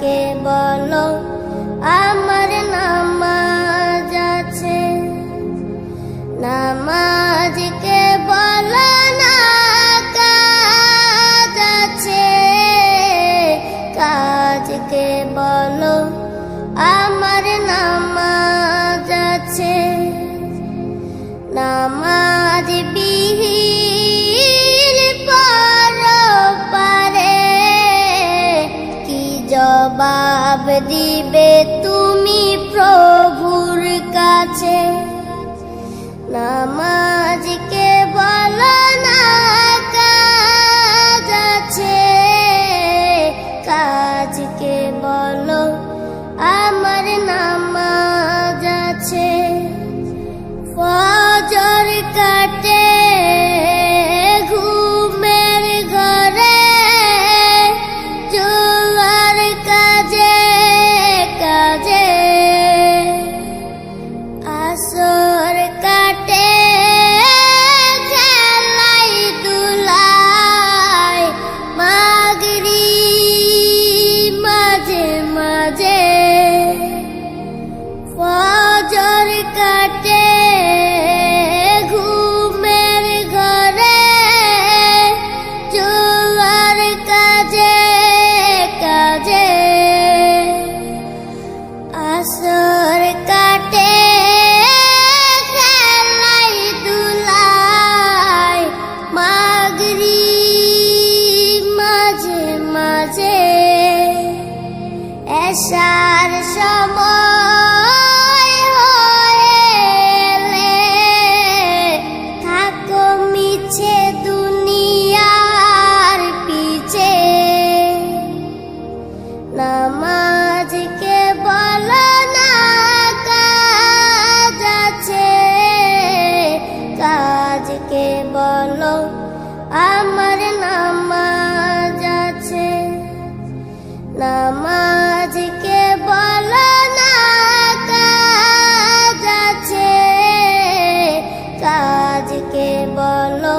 কাজকে বলো আমার নামাজ আছে। নামাজকে বলো না কাজ আছে, কাজকে বলো আমার নামাজ আছে। নামাজ বিহীন পরপারে কি জবাব দিবে তুমি প্রভুর কাছে। নামাজকে বলো না কাজ আছে, কাজকে বলো আমার নামাজ আছে। ফজর কাটে ঘুমের ঘরে, জোয়ার কাজে কাজে। আসর কাটে খেলাই দুলাই, মাগরিব মাঝে মাঝে। ফজর কাটে ঘুমের ঘরে, জোয়ার কাজে কাজে। আসর কাটে খেলাই দুলাই, মাগরিব মাঝে মাঝে। এশার সময় হলে থাকো মিছে দুনিয়ার পিছে। নামাজকে বলো না কাজ আছে, কাজকে বলো আমার নামাজ আছে। নামাজকে বলো না কাজ আছে, কাজকে বলো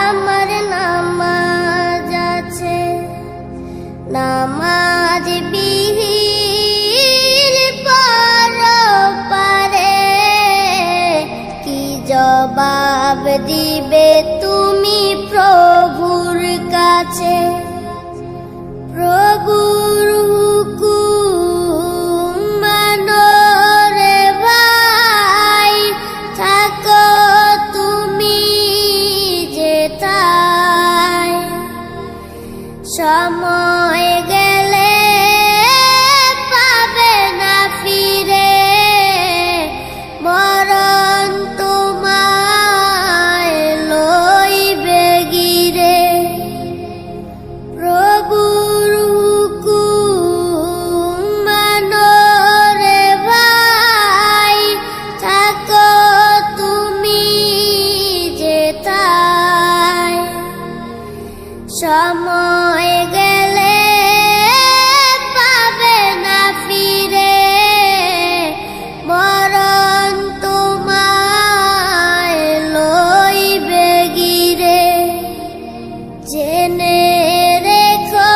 আমার নামাজ আছে। নামাজ বিহীন পরপারে কি জবাব দিবে তুমি প্রভুর কাছে। প্রভুর হুকুম মানো রে ভাই, থাকো তুমি যেথায়। সময় গেলে পাবে না ফিরে, মরণ তোমায় লইবে গিরে। প্রভুর হুকুম মানো রে ভাই, থাকো তুমি যেথায়। সময় গেলে পাবে না ফিরে, মরণ তোমায় লইবে গিরে। জেনে রেখো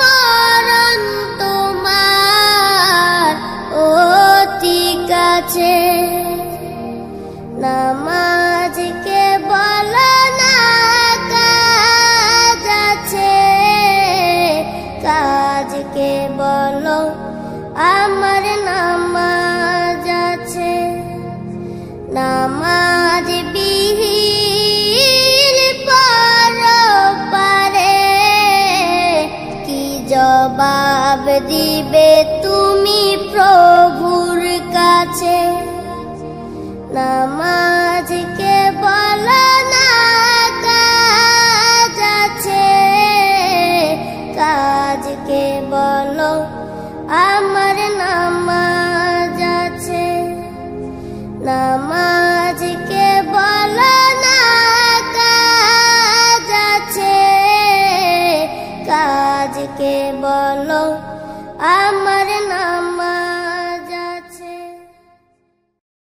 মরণ তোমার অতি কাছে। নামাজকে বলো না কাজ আছে, কাজকে বলো আমার নামাজ আছে। নামাজ বিহীন পরপারে কি জবাব দিবে তুমি প্রভুর কাছে। নামাজকে বলো না কাজ আছে, কাজকে বলো আমার নামাজ আছে। নামাজকে বলো না কাজ আছে, কাজকে বলো আমার নামাজ